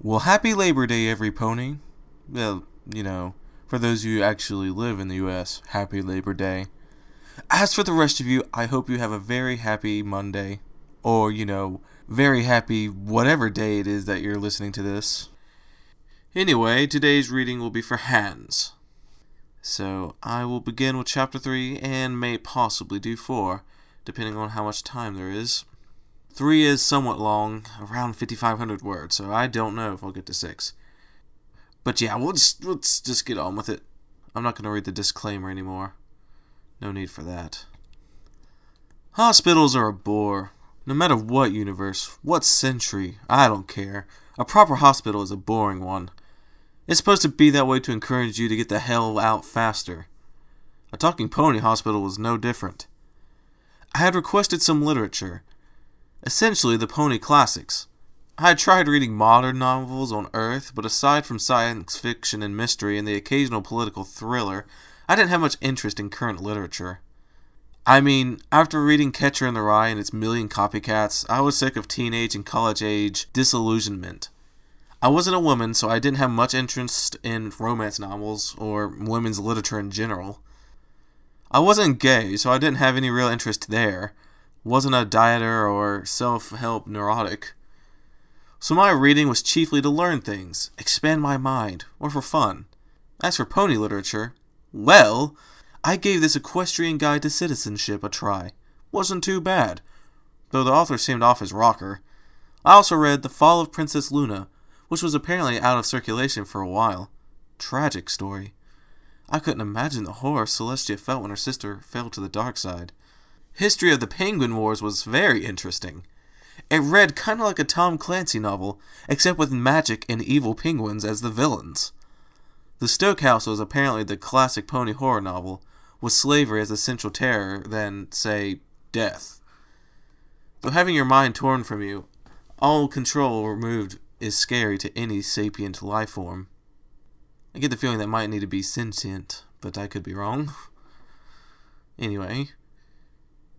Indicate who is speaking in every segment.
Speaker 1: Well, happy Labor Day, every pony. Well, for those of you who actually live in the U.S., happy Labor Day. As for the rest of you, I hope you have a very happy Monday. Or, very happy whatever day it is that you're listening to this. Anyway, today's reading will be for Hans. So, I will begin with Chapter 3 and may possibly do 4, depending on how much time there is. 3 is somewhat long, around 5,500 words, so I don't know if I'll get to 6. But yeah, let's just get on with it. I'm not going to read the disclaimer anymore. No need for that. Hospitals are a bore. No matter what universe, what century, I don't care. A proper hospital is a boring one. It's supposed to be that way to encourage you to get the hell out faster. A talking pony hospital was no different. I had requested some literature. Essentially the pony classics. I had tried reading modern novels on Earth, but aside from science fiction and mystery and the occasional political thriller, I didn't have much interest in current literature. I mean, after reading Catcher in the Rye and its million copycats, I was sick of teenage and college-age disillusionment. I wasn't a woman, so I didn't have much interest in romance novels, or women's literature in general. I wasn't gay, so I didn't have any real interest there. Wasn't a dieter or self-help neurotic. So my reading was chiefly to learn things, expand my mind, or for fun. As for pony literature, well, I gave this Equestrian Guide to Citizenship a try. Wasn't too bad, though the author seemed off his rocker. I also read The Fall of Princess Luna, which was apparently out of circulation for a while. Tragic story. I couldn't imagine the horror Celestia felt when her sister fell to the dark side. History of the Penguin Wars was very interesting. It read kind of like a Tom Clancy novel, except with magic and evil penguins as the villains. The Stokehouse was apparently the classic pony horror novel, with slavery as the central terror than, say, death. Though having your mind torn from you, all control removed, is scary to any sapient life form. I get the feeling that might need to be sentient, but I could be wrong. Anyway,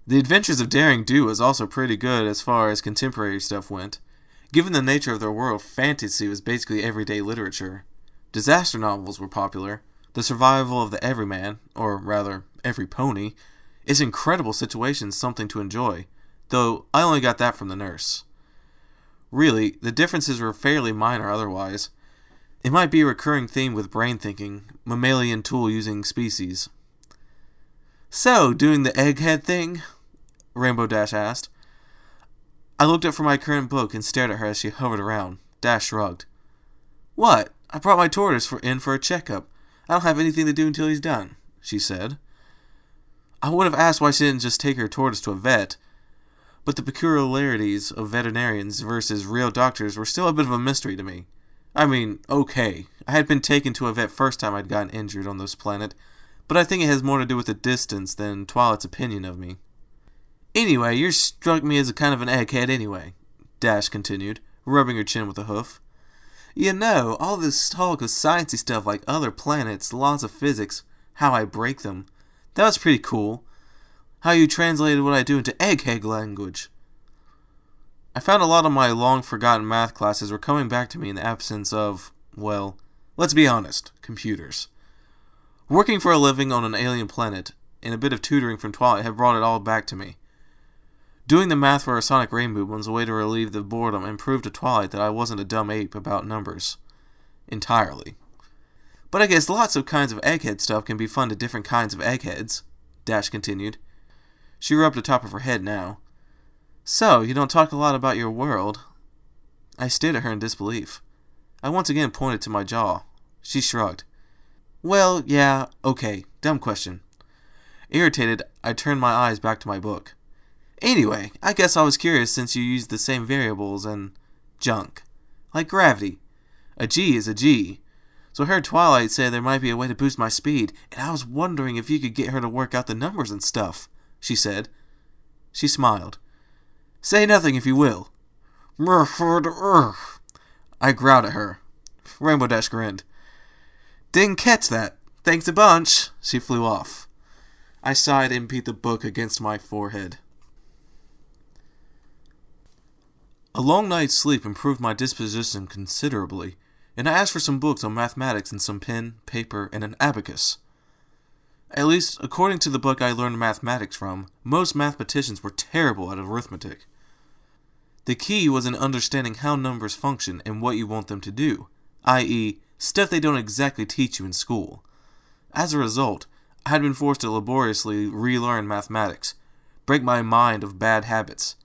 Speaker 1: The Adventures of Daring Do was also pretty good as far as contemporary stuff went. Given the nature of their world, fantasy was basically everyday literature. Disaster novels were popular. The survival of the everyman, or rather, every pony, is incredible situations something to enjoy, though I only got that from the nurse. Really, the differences were fairly minor otherwise. It might be a recurring theme with brain thinking, mammalian tool-using species. So, doing the egghead thing? Rainbow Dash asked. I looked up from my current book and stared at her as she hovered around. Dash shrugged. What? I brought my tortoise in for a checkup. I don't have anything to do until he's done, she said. I would have asked why she didn't just take her tortoise to a vet, but the peculiarities of veterinarians versus real doctors were still a bit of a mystery to me. I mean, okay, I had been taken to a vet first time I'd gotten injured on this planet, but I think it has more to do with the distance than Twilight's opinion of me. Anyway, you struck me as a kind of an egghead anyway, Dash continued, rubbing her chin with a hoof. You know, all this talk of sciencey stuff like other planets, laws of physics, how I break them, that was pretty cool. How you translated what I do into egghead language. I found a lot of my long-forgotten math classes were coming back to me in the absence of, well, let's be honest, computers. Working for a living on an alien planet, and a bit of tutoring from Twilight had brought it all back to me. Doing the math for a sonic rainbow was a way to relieve the boredom and prove to Twilight that I wasn't a dumb ape about numbers. Entirely. But I guess lots of kinds of egghead stuff can be fun to different kinds of eggheads, Dash continued. She rubbed the top of her head now. So, you don't talk a lot about your world? I stared at her in disbelief. I once again pointed to my jaw. She shrugged. Well, yeah, okay, dumb question. Irritated, I turned my eyes back to my book. Anyway, I guess I was curious since you used the same variables and junk. Like gravity. A G is a G. So I heard Twilight say there might be a way to boost my speed, and I was wondering if you could get her to work out the numbers and stuff, she said. She smiled. Say nothing if you will. I growled at her. Rainbow Dash grinned. Didn't catch that. Thanks a bunch. She flew off. I sighed and beat the book against my forehead. A long night's sleep improved my disposition considerably, and I asked for some books on mathematics and some pen, paper, and an abacus. At least, according to the book I learned mathematics from, most mathematicians were terrible at arithmetic. The key was in understanding how numbers function and what you want them to do, i.e., stuff they don't exactly teach you in school. As a result, I had been forced to laboriously relearn mathematics, break my mind of bad habits.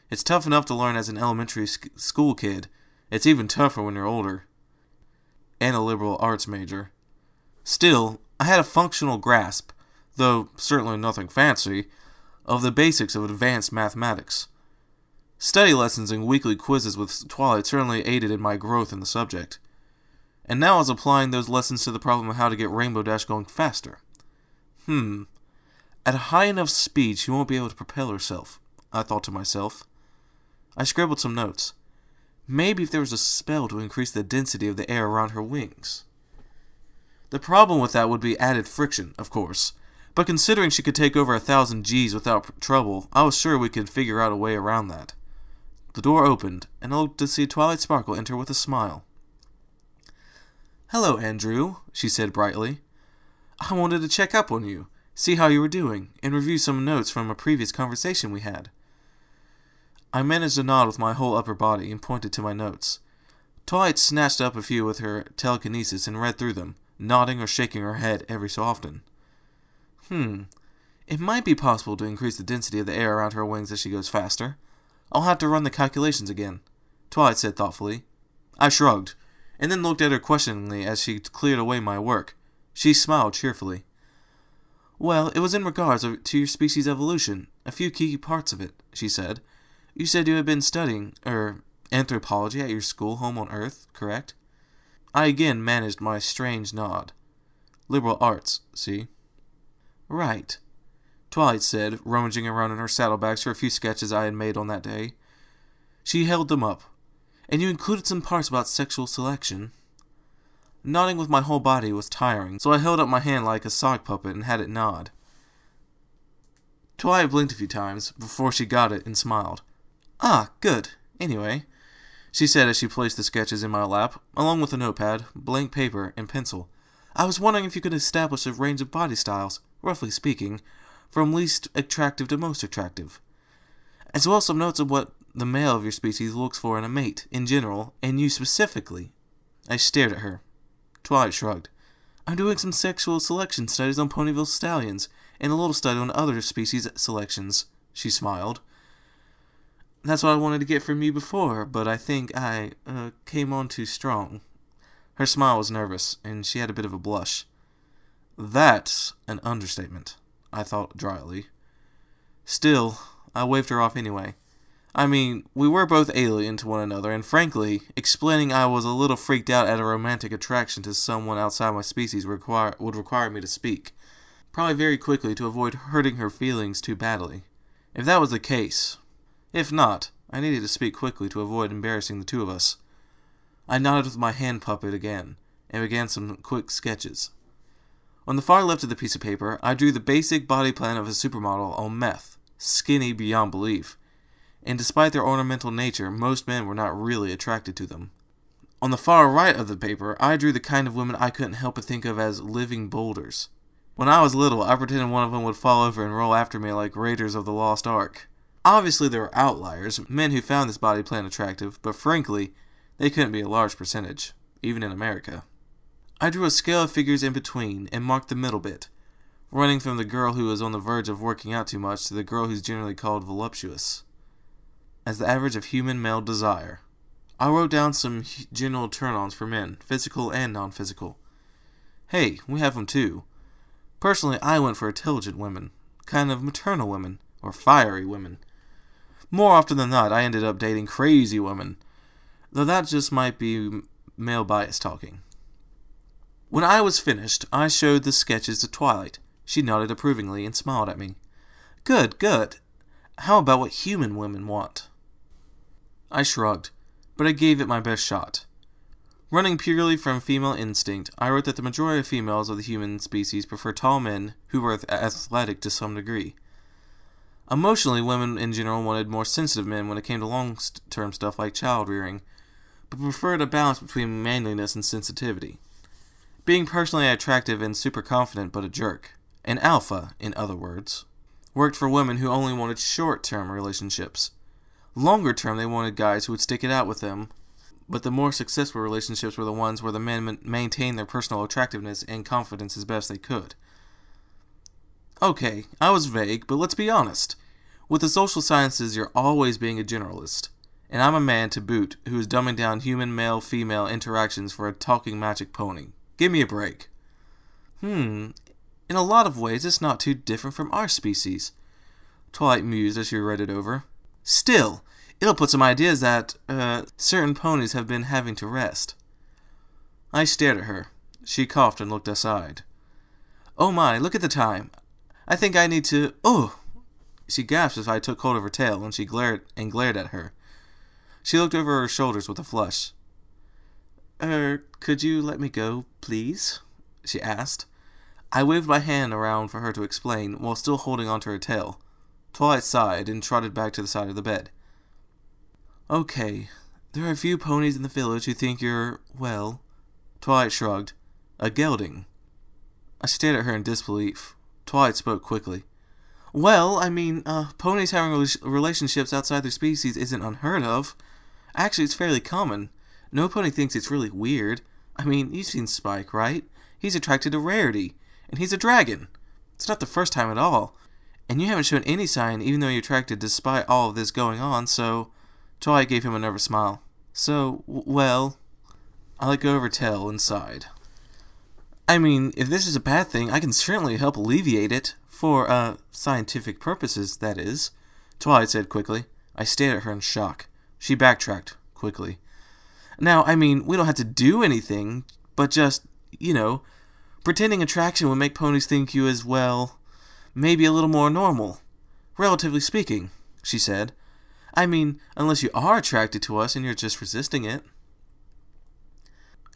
Speaker 1: It's tough enough to learn as an elementary school kid. It's even tougher when you're older. And a liberal arts major. Still, I had a functional grasp, though certainly nothing fancy, of the basics of advanced mathematics. Study lessons and weekly quizzes with Twilight certainly aided in my growth in the subject. And now I was applying those lessons to the problem of how to get Rainbow Dash going faster. At a high enough speed she won't be able to propel herself, I thought to myself. I scribbled some notes. Maybe if there was a spell to increase the density of the air around her wings. The problem with that would be added friction, of course, but considering she could take over 1,000 Gs without trouble, I was sure we could figure out a way around that. The door opened, and I looked to see Twilight Sparkle enter with a smile. "Hello, Andrew," she said brightly. "I wanted to check up on you, see how you were doing, and review some notes from a previous conversation we had." I managed to nod with my whole upper body and pointed to my notes. Twilight snatched up a few with her telekinesis and read through them, nodding or shaking her head every so often. It might be possible to increase the density of the air around her wings as she goes faster. I'll have to run the calculations again, Twilight said thoughtfully. I shrugged, and then looked at her questioningly as she cleared away my work. She smiled cheerfully. "Well, it was in regards to your species' evolution, a few key parts of it," she said. "You said you had been studying, anthropology at your school home on Earth, correct?" I again managed my strange nod. "Liberal arts, see?" "Right," Twilight said, rummaging around in her saddlebags for a few sketches I had made on that day. She held them up. "And you included some parts about sexual selection?" Nodding with my whole body was tiring, so I held up my hand like a sock puppet and had it nod. Twilight blinked a few times before she got it and smiled. "Ah, good. Anyway," she said as she placed the sketches in my lap, along with a notepad, blank paper, and pencil. "I was wondering if you could establish a range of body styles, roughly speaking, from least attractive to most attractive, as well as some notes of what the male of your species looks for in a mate, in general, and you specifically." I stared at her. Twilight shrugged. "I'm doing some sexual selection studies on Ponyville stallions, and a little study on other species selections," she smiled. "That's what I wanted to get from you before, but I think I, came on too strong." Her smile was nervous, and she had a bit of a blush. "That's an understatement," I thought dryly. Still, I waved her off anyway. I mean, we were both alien to one another, and frankly, explaining I was a little freaked out at a romantic attraction to someone outside my species would require me to speak, probably very quickly to avoid hurting her feelings too badly. If that was the case. If not, I needed to speak quickly to avoid embarrassing the two of us. I nodded with my hand puppet again, and began some quick sketches. On the far left of the piece of paper, I drew the basic body plan of a supermodel on meth, skinny beyond belief, and despite their ornamental nature, most men were not really attracted to them. On the far right of the paper, I drew the kind of women I couldn't help but think of as living boulders. When I was little, I pretended one of them would fall over and roll after me like Raiders of the Lost Ark. Obviously there were outliers, men who found this body plan attractive, but frankly, they couldn't be a large percentage, even in America. I drew a scale of figures in between, and marked the middle bit, running from the girl who was on the verge of working out too much to the girl who's generally called voluptuous, as the average of human male desire. I wrote down some general turn-ons for men, physical and non-physical. Hey, we have them too. Personally, I went for intelligent women, kind of maternal women, or fiery women. More often than not, I ended up dating crazy women, though that just might be male bias talking. When I was finished, I showed the sketches to Twilight. She nodded approvingly and smiled at me. Good, good. How about what human women want? I shrugged, but I gave it my best shot. Running purely from female instinct, I wrote that the majority of females of the human species prefer tall men who are athletic to some degree. Emotionally, women in general wanted more sensitive men when it came to long-term stuff like child rearing, but preferred a balance between manliness and sensitivity. Being personally attractive and super confident but a jerk, an alpha, in other words, worked for women who only wanted short-term relationships. Longer term, they wanted guys who would stick it out with them, but the more successful relationships were the ones where the men maintained their personal attractiveness and confidence as best they could. Okay, I was vague, but let's be honest. With the social sciences, you're always being a generalist. And I'm a man to boot who is dumbing down human male-female interactions for a talking magic pony. Give me a break. In a lot of ways, it's not too different from our species, Twilight mused as she read it over. Still, it'll put some ideas that, certain ponies have been having to rest. I stared at her. She coughed and looked aside. Oh my, look at the time. I think I need to... Oh! She gasped as I took hold of her tail, and she glared at her. She looked over her shoulders with a flush. Could you let me go, please? She asked. I waved my hand around for her to explain, while still holding onto her tail. Twilight sighed and trotted back to the side of the bed. Okay, there are a few ponies in the village who think you're, well... Twilight shrugged. A gelding. I stared at her in disbelief. Twilight spoke quickly. Well, I mean, ponies having relationships outside their species isn't unheard of. Actually, it's fairly common. No pony thinks it's really weird. I mean, you've seen Spike, right? He's attracted to Rarity, and he's a dragon. It's not the first time at all. And you haven't shown any sign, even though you're attracted despite all of this going on, so... Twilight gave him a nervous smile. So, well... I let go of her tail and sighed. I mean, if this is a bad thing, I can certainly help alleviate it. For, scientific purposes, that is. Twilight said quickly. I stared at her in shock. She backtracked, quickly. Now, I mean, we don't have to do anything, but just, pretending attraction would make ponies think you as, well, maybe a little more normal. Relatively speaking, she said. I mean, unless you are attracted to us and you're just resisting it.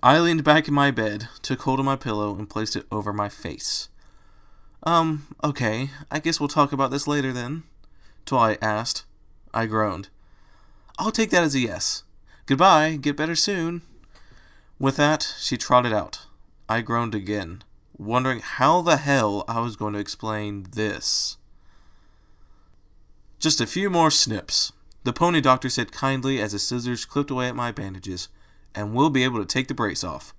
Speaker 1: I leaned back in my bed, took hold of my pillow, and placed it over my face. Okay, I guess we'll talk about this later then, Twilight asked. I groaned. I'll take that as a yes. Goodbye, get better soon. With that, she trotted out. I groaned again, wondering how the hell I was going to explain this. Just a few more snips, the pony doctor said kindly as the scissors clipped away at my bandages, and we'll be able to take the brace off.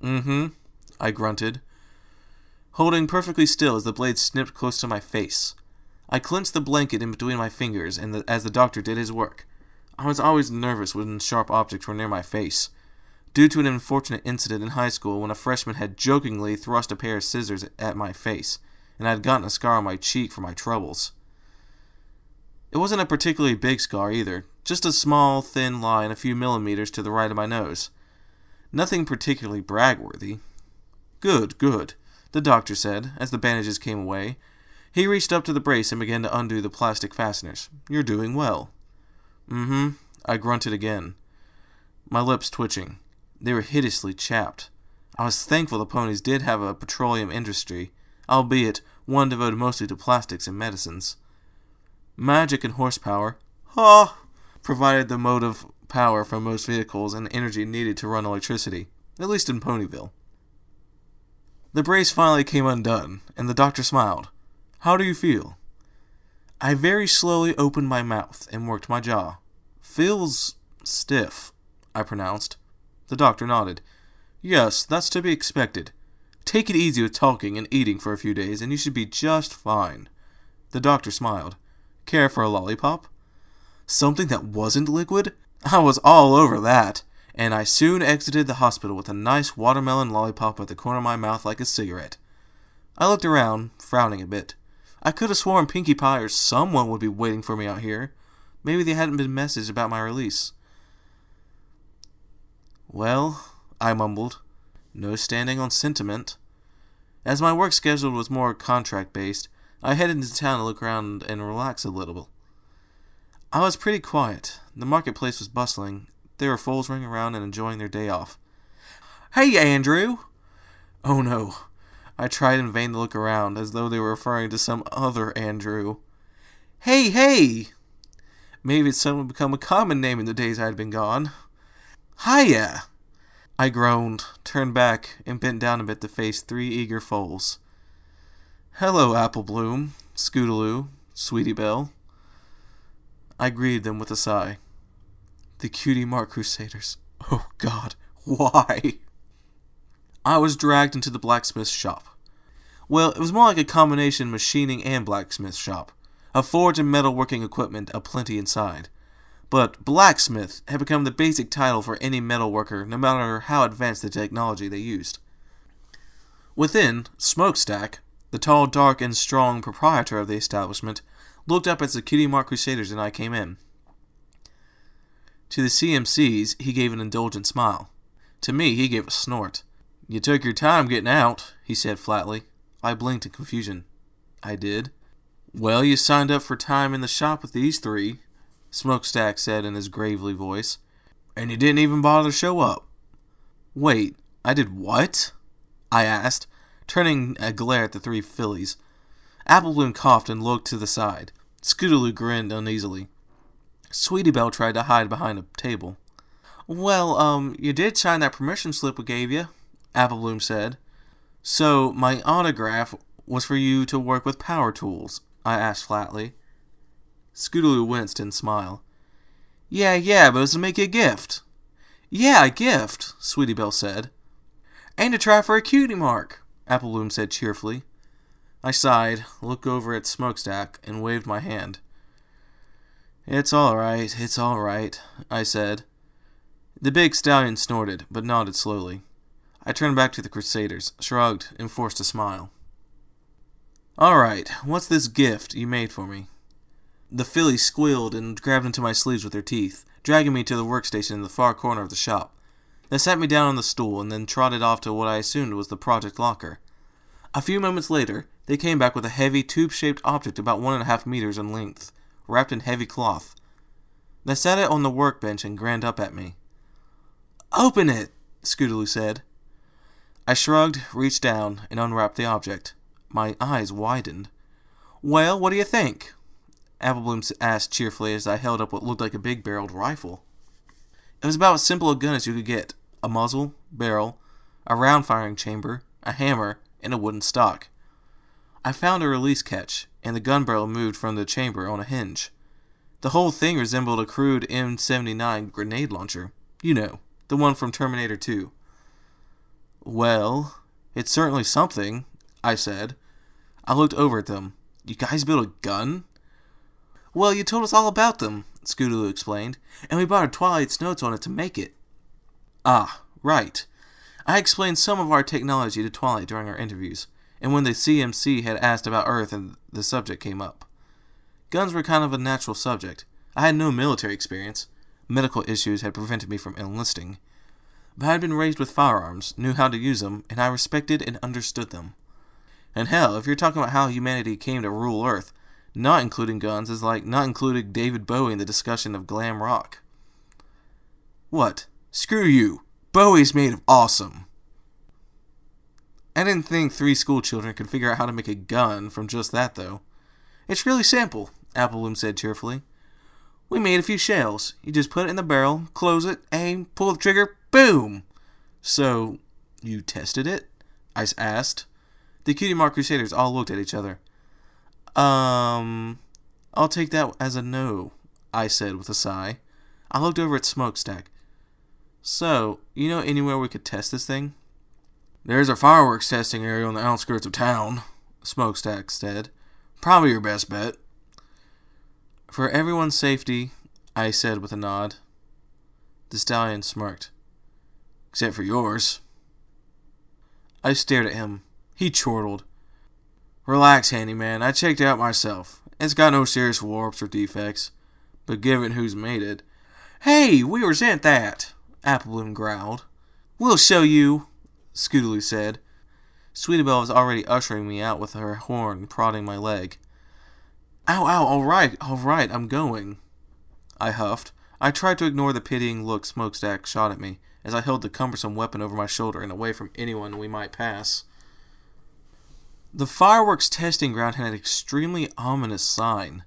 Speaker 1: I grunted, holding perfectly still as the blade snipped close to my face. I clenched the blanket in between my fingers as the doctor did his work. I was always nervous when sharp objects were near my face, due to an unfortunate incident in high school when a freshman had jokingly thrust a pair of scissors at my face, and I had gotten a scar on my cheek for my troubles. It wasn't a particularly big scar either, just a small, thin line a few millimeters to the right of my nose. Nothing particularly brag-worthy. Good, the doctor said, as the bandages came away. He reached up to the brace and began to undo the plastic fasteners. You're doing well. I grunted again, my lips twitching. They were hideously chapped. I was thankful the ponies did have a petroleum industry, albeit one devoted mostly to plastics and medicines. Magic and horsepower, provided the motive power from most vehicles and energy needed to run electricity, at least in Ponyville. The brace finally came undone, and the doctor smiled. How do you feel? I very slowly opened my mouth and worked my jaw. Feels stiff, I pronounced. The doctor nodded. Yes, that's to be expected. Take it easy with talking and eating for a few days, and you should be just fine. The doctor smiled. Care for a lollipop? Something that wasn't liquid? I was all over that, and I soon exited the hospital with a nice watermelon lollipop at the corner of my mouth like a cigarette. I looked around, frowning a bit. I could have sworn Pinkie Pie or someone would be waiting for me out here. Maybe they hadn't been messaged about my release. Well, I mumbled, no standing on sentiment. As my work schedule was more contract-based, I headed into town to look around and relax a little. I was pretty quiet. The marketplace was bustling. There were foals running around and enjoying their day off. Hey, Andrew! Oh no. I tried in vain to look around, as though they were referring to some other Andrew. Hey, hey! Maybe it's suddenly become a common name in the days I had been gone. Hiya! I groaned, turned back, and bent down a bit to face 3 eager foals. Hello, Apple Bloom, Scootaloo, Sweetie Belle. I greeted them with a sigh. The Cutie Mark Crusaders. Oh, God, why? I was dragged into the blacksmith's shop. Well, it was more like a combination machining and blacksmith shop. A forge and metalworking equipment aplenty inside. But blacksmith had become the basic title for any metalworker, no matter how advanced the technology they used. Within, Smokestack, the tall, dark, and strong proprietor of the establishment, looked up as the Cutie Mark Crusaders and I came in. To the CMCs, he gave an indulgent smile. To me, he gave a snort. You took your time getting out, he said flatly. I blinked in confusion. I did. Well, you signed up for time in the shop with these 3, Smokestack said in his gravely voice. And you didn't even bother to show up. Wait, I did what? I asked, turning a glare at the 3 fillies. Applebloom coughed and looked to the side. Scootaloo grinned uneasily. Sweetie Belle tried to hide behind a table. Well, you did sign that permission slip we gave you, Applebloom said. So, my autograph was for you to work with power tools, I asked flatly. Scootaloo winced and smiled. Yeah, but it was to make you a gift. Yeah, a gift, Sweetie Belle said. And to try for a cutie mark, Applebloom said cheerfully. I sighed, looked over at Smokestack, and waved my hand. It's all right, I said. The big stallion snorted, but nodded slowly. I turned back to the Crusaders, shrugged, and forced a smile. All right, what's this gift you made for me? The filly squealed and grabbed into my sleeves with her teeth, dragging me to the workstation in the far corner of the shop. They sat me down on the stool and then trotted off to what I assumed was the project locker. A few moments later, they came back with a heavy, tube-shaped object about 1.5 meters in length, wrapped in heavy cloth. They sat it on the workbench and grinned up at me. Open it, Scootaloo said. I shrugged, reached down, and unwrapped the object. My eyes widened. Well, what do you think? Applebloom asked cheerfully as I held up what looked like a big-barreled rifle. It was about as simple a gun as you could get. A muzzle, barrel, a round-firing chamber, a hammer, and a wooden stock. I found a release catch, and the gun barrel moved from the chamber on a hinge. The whole thing resembled a crude M79 grenade launcher. You know, the one from Terminator 2. Well, it's certainly something, I said. I looked over at them. You guys built a gun? Well, you told us all about them, Scootaloo explained, and we borrowed Twilight's notes on it to make it. Ah, right. I explained some of our technology to Twilight during our interviews, and when the CMC had asked about Earth and the subject came up. Guns were kind of a natural subject. I had no military experience. Medical issues had prevented me from enlisting. But I had been raised with firearms, knew how to use them, and I respected and understood them. And hell, if you're talking about how humanity came to rule Earth, not including guns is like not including David Bowie in the discussion of glam rock. What? Screw you. Bowie's made of awesome. I didn't think 3 school children could figure out how to make a gun from just that, though. It's really simple, Applebloom said cheerfully. We made a few shells. You just put it in the barrel, close it, aim, pull the trigger, boom! So, you tested it? I asked. The Cutie Mark Crusaders all looked at each other. I'll take that as a no, I said with a sigh. I looked over at Smokestack. So, you know anywhere we could test this thing? There's a fireworks testing area on the outskirts of town, Smokestack said. Probably your best bet. For everyone's safety, I said with a nod. The stallion smirked. Except for yours. I stared at him. He chortled. Relax, handyman. I checked it out myself. It's got no serious warps or defects. But given who's made it... Hey, we resent that, Applebloom growled. We'll show you, Scootaloo said. Sweetie Belle was already ushering me out with her horn prodding my leg. Ow, all right, I'm going. I huffed. I tried to ignore the pitying look Smokestack shot at me as I held the cumbersome weapon over my shoulder and away from anyone we might pass. The fireworks testing ground had an extremely ominous sign.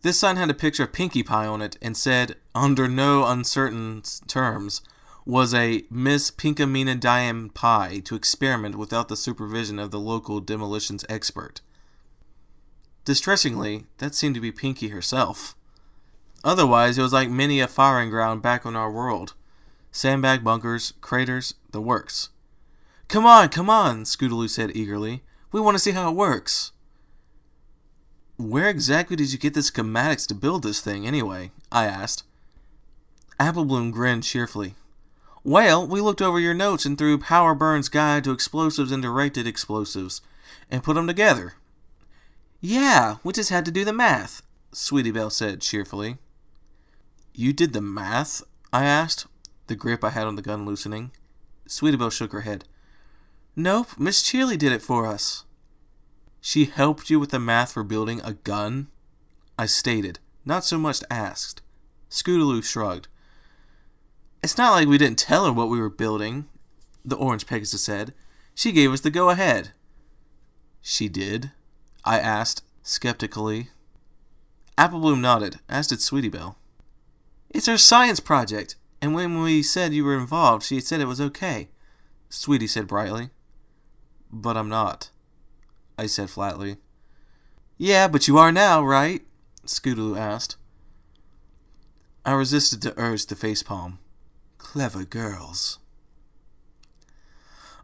Speaker 1: This sign had a picture of Pinkie Pie on it and said, under no uncertain terms, was a Miss Pinkamena Diane Pie to experiment without the supervision of the local demolitions expert. Distressingly, that seemed to be Pinkie herself. Otherwise, it was like many a firing ground back on our world. Sandbag bunkers, craters, the works. Come on, Scootaloo said eagerly. We want to see how it works. Where exactly did you get the schematics to build this thing, anyway? I asked. Applebloom grinned cheerfully. Well, we looked over your notes and threw Power Burn's Guide to Explosives and Directed Explosives, and put them together. Yeah, we just had to do the math, Sweetie Belle said cheerfully. You did the math? I asked, the grip I had on the gun loosening. Sweetie Belle shook her head. Nope, Miss Cheerly did it for us. She helped you with the math for building a gun? I stated, not so much asked. Scootaloo shrugged. It's not like we didn't tell her what we were building, the Orange Pegasus said. She gave us the go-ahead. She did? I asked, skeptically. Applebloom nodded, as did Sweetie Belle. It's her science project, and when we said you were involved, she said it was okay, Sweetie said brightly. But I'm not, I said flatly. Yeah, but you are now, right? Scootaloo asked. I resisted the urge to facepalm. Clever girls.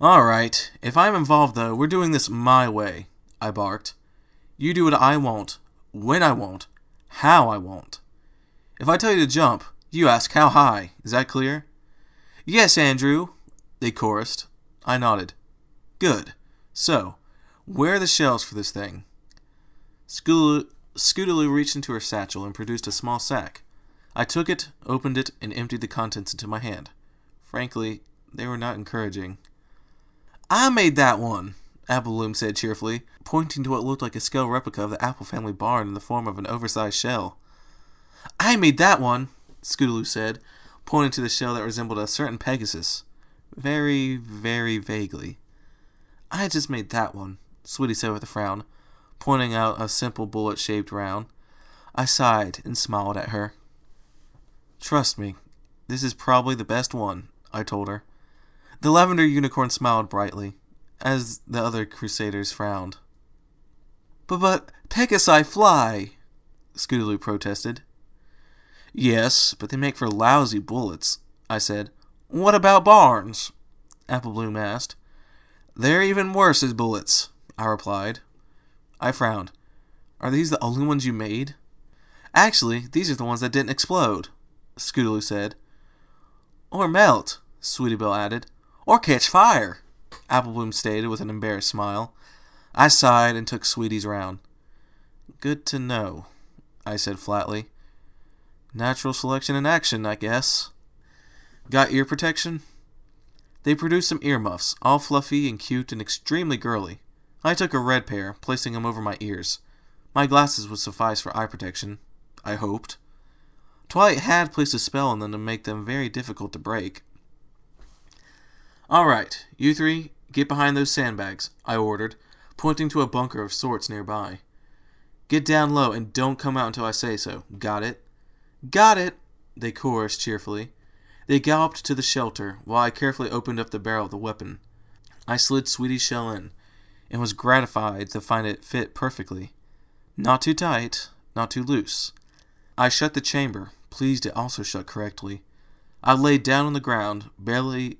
Speaker 1: Alright, if I'm involved though, we're doing this my way, I barked. You do what I want, when I want, how I want. If I tell you to jump, you ask how high. Is that clear? Yes, Andrew, they chorused. I nodded. Good. So, where are the shells for this thing? Scootaloo reached into her satchel and produced a small sack. I took it, opened it, and emptied the contents into my hand. Frankly, they were not encouraging. I made that one, Applebloom said cheerfully, pointing to what looked like a scale replica of the Apple family barn in the form of an oversized shell. I made that one, Scootaloo said, pointing to the shell that resembled a certain Pegasus. Very, very vaguely. I just made that one, Sweetie said with a frown, pointing out a simple bullet-shaped round. I sighed and smiled at her. Trust me, this is probably the best one, I told her. The lavender unicorn smiled brightly, as the other crusaders frowned. But Pegasi fly, Scootaloo protested. Yes, but they make for lousy bullets, I said. What about barns? Applebloom asked. They're even worse as bullets, I replied. I frowned. Are these the only ones you made? Actually, these are the ones that didn't explode, Scootaloo said. Or melt, Sweetie Belle added. Or catch fire, Applebloom stated with an embarrassed smile. I sighed and took Sweetie's round. Good to know, I said flatly. Natural selection in action, I guess. Got ear protection? They produced some earmuffs, all fluffy and cute and extremely girly. I took a red pair, placing them over my ears. My glasses would suffice for eye protection, I hoped. Twilight had placed a spell on them to make them very difficult to break. Alright, you three, get behind those sandbags, I ordered, pointing to a bunker of sorts nearby. Get down low and don't come out until I say so. Got it? Got it, they chorused cheerfully. They galloped to the shelter, while I carefully opened up the barrel of the weapon. I slid Sweetie's shell in, and was gratified to find it fit perfectly. Not too tight, not too loose. I shut the chamber, pleased it also shut correctly. I laid down on the ground, belly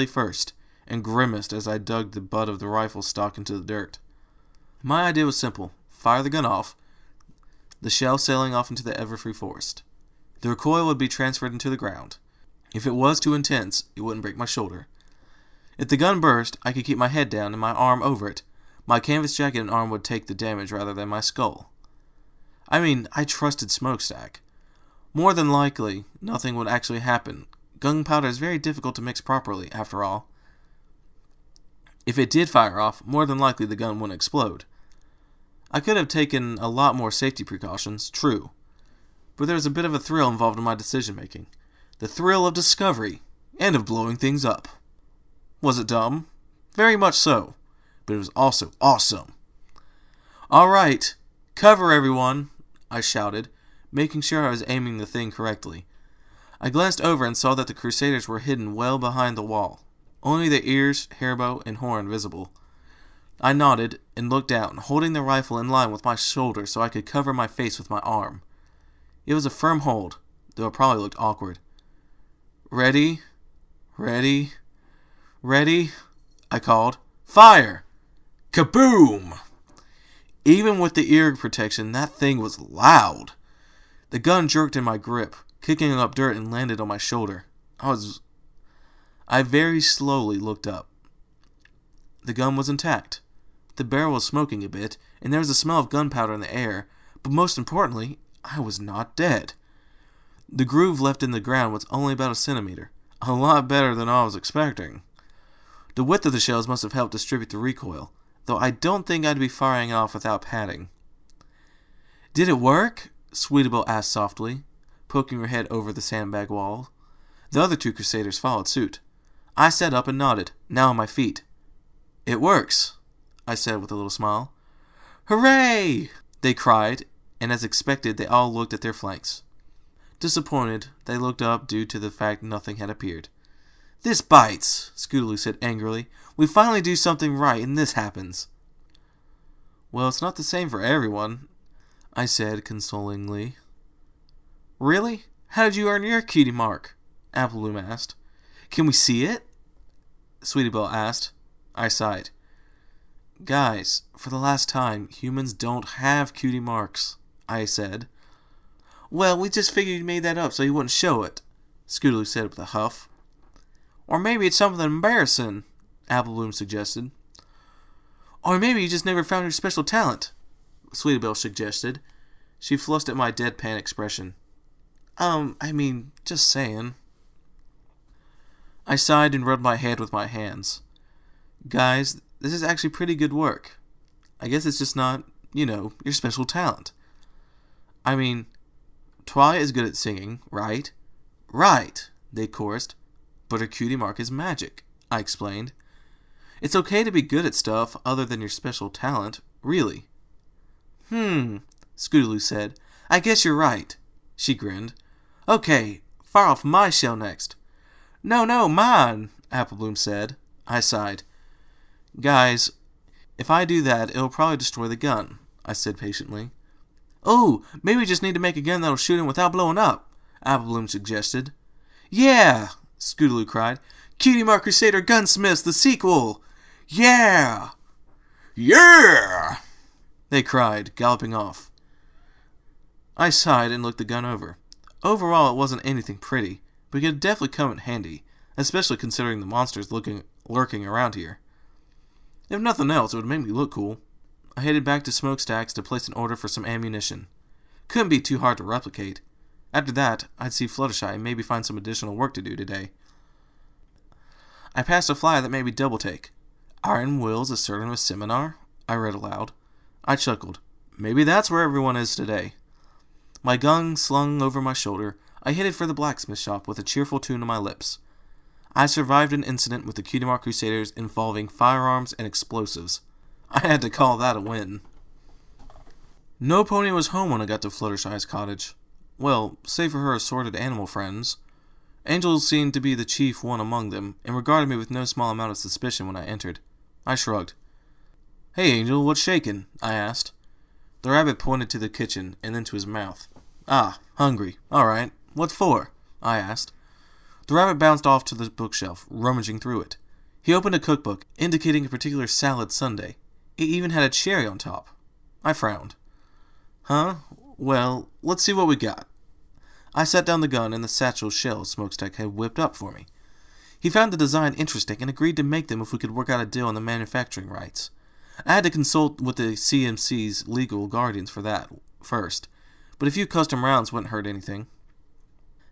Speaker 1: first, and grimaced as I dug the butt of the rifle stock into the dirt. My idea was simple. Fire the gun off, the shell sailing off into the ever-free forest. The recoil would be transferred into the ground. If it was too intense, it wouldn't break my shoulder. If the gun burst, I could keep my head down and my arm over it. My canvas jacket and arm would take the damage rather than my skull. I mean, I trusted Smokestack. More than likely, nothing would actually happen. Gunpowder is very difficult to mix properly, after all. If it did fire off, more than likely the gun wouldn't explode. I could have taken a lot more safety precautions, true. But there was a bit of a thrill involved in my decision-making. The thrill of discovery, and of blowing things up. Was it dumb? Very much so. But it was also awesome. Alright, cover everyone, I shouted, making sure I was aiming the thing correctly. I glanced over and saw that the Crusaders were hidden well behind the wall, only their ears, hairbow, and horn visible. I nodded and looked down, holding the rifle in line with my shoulder so I could cover my face with my arm. It was a firm hold, though it probably looked awkward. Ready? Ready? Ready? I called. Fire! Kaboom! Even with the ear protection, that thing was loud. The gun jerked in my grip, kicking up dirt and landed on my shoulder. I very slowly looked up. The gun was intact. The barrel was smoking a bit, and there was a smell of gunpowder in the air, but most importantly, I was not dead. The groove left in the ground was only about a centimeter, a lot better than I was expecting. The width of the shells must have helped distribute the recoil, though I don't think I'd be firing off without padding. Did it work? Sweetable asked softly, poking her head over the sandbag wall. The other two Crusaders followed suit. I sat up and nodded, now on my feet. It works, I said with a little smile. Hooray! They cried, and as expected, they all looked at their flanks. Disappointed, they looked up due to the fact nothing had appeared. This bites, Scootaloo said angrily. We finally do something right, and this happens. Well, it's not the same for everyone, I said consolingly. Really? How did you earn your cutie mark? Applebloom asked. Can we see it? Sweetiebelle asked. I sighed. Guys, for the last time, humans don't have cutie marks, I said. Well, we just figured you made that up so you wouldn't show it, Scootaloo said with a huff. Or maybe it's something embarrassing, Applebloom suggested. Or maybe you just never found your special talent, Sweetiebelle suggested. She flushed at my deadpan expression. Just saying. I sighed and rubbed my head with my hands. Guys, this is actually pretty good work. I guess it's just not, your special talent. Twi is good at singing, right? Right, they chorused. But her cutie mark is magic, I explained. It's okay to be good at stuff other than your special talent, really. Scootaloo said. I guess you're right. She grinned. Okay, fire off my shell next. No, mine, Applebloom said. I sighed. Guys, if I do that, it'll probably destroy the gun, I said patiently. Oh, maybe we just need to make a gun that'll shoot him without blowing up, Applebloom suggested. Yeah, Scootaloo cried. Cutie Mark Crusader Gunsmiths, the sequel! Yeah! Yeah! They cried, galloping off. I sighed and looked the gun over. Overall, it wasn't anything pretty, but it could definitely come in handy, especially considering the monsters lurking around here. If nothing else, it would make me look cool. I headed back to Smokestacks to place an order for some ammunition. Couldn't be too hard to replicate. After that, I'd see Fluttershy and maybe find some additional work to do today. I passed a flyer that made me double take. Iron Will's asserting a seminar? I read aloud. I chuckled. Maybe that's where everyone is today. My gun slung over my shoulder, I headed for the blacksmith shop with a cheerful tune on my lips. I survived an incident with the Cutie Mark Crusaders involving firearms and explosives. I had to call that a win. No pony was home when I got to Fluttershy's cottage. Well, save for her assorted animal friends. Angel seemed to be the chief one among them, and regarded me with no small amount of suspicion when I entered. I shrugged. Hey, Angel, what's shaking? I asked. The rabbit pointed to the kitchen, and then to his mouth. Ah, hungry. All right. What for? I asked. The rabbit bounced off to the bookshelf, rummaging through it. He opened a cookbook, indicating a particular salad sundae. It even had a cherry on top. I frowned. Huh? Well, let's see what we got. I set down the gun and the satchel shells Smokestack had whipped up for me. He found the design interesting and agreed to make them if we could work out a deal on the manufacturing rights. I had to consult with the CMC's legal guardians for that first, but a few custom rounds wouldn't hurt anything.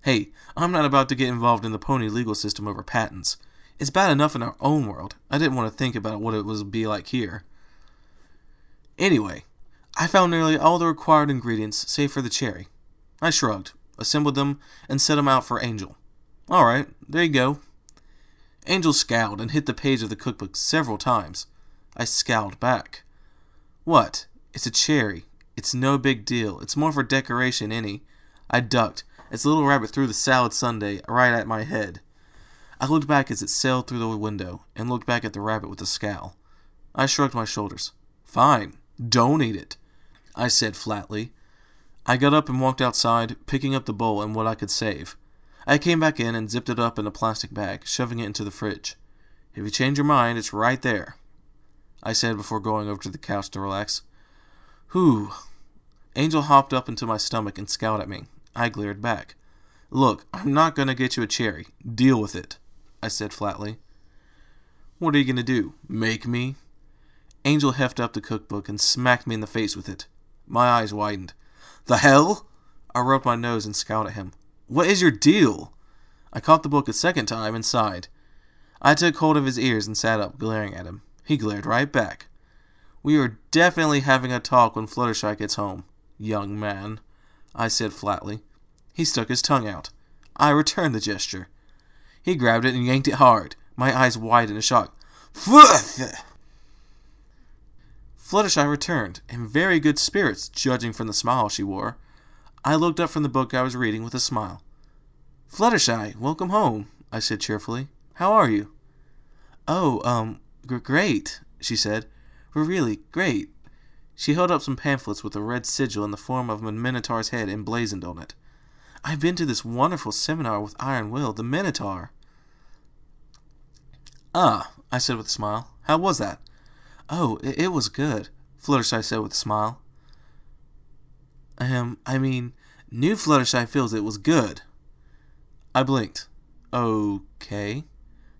Speaker 1: Hey, I'm not about to get involved in the pony legal system over patents. It's bad enough in our own world. I didn't want to think about what it would be like here. Anyway, I found nearly all the required ingredients, save for the cherry. I shrugged, assembled them, and set them out for Angel. Alright, there you go. Angel scowled and hit the page of the cookbook several times. I scowled back. What? It's a cherry. It's no big deal. It's more for decoration, I ducked as the little rabbit threw the salad sundae right at my head. I looked back as it sailed through the window and looked back at the rabbit with a scowl. I shrugged my shoulders. Fine, don't eat it, I said flatly. I got up and walked outside, picking up the bowl and what I could save. I came back in and zipped it up in a plastic bag, shoving it into the fridge. If you change your mind, it's right there, I said before going over to the couch to relax. Whew. Angel hopped up into my stomach and scowled at me. I glared back. Look, I'm not going to get you a cherry. Deal with it, I said flatly. What are you going to do? Make me? Angel hefted up the cookbook and smacked me in the face with it. My eyes widened. The hell? I rubbed my nose and scowled at him. What is your deal? I caught the book a second time and sighed. I took hold of his ears and sat up, glaring at him. He glared right back. We are definitely having a talk when Fluttershy gets home, young man, I said flatly. He stuck his tongue out. I returned the gesture. He grabbed it and yanked it hard. My eyes widened in shock. Fluttershy returned, in very good spirits, judging from the smile she wore. I looked up from the book I was reading with a smile. Fluttershy, welcome home, I said cheerfully. How are you? Oh, great, she said. We're really great. She held up some pamphlets with a red sigil in the form of a minotaur's head emblazoned on it. I've been to this wonderful seminar with Iron Will, the Minotaur. Ah, I said with a smile. How was that? Oh, it was good, Fluttershy said with a smile. New Fluttershy feels it was good. I blinked. Okay.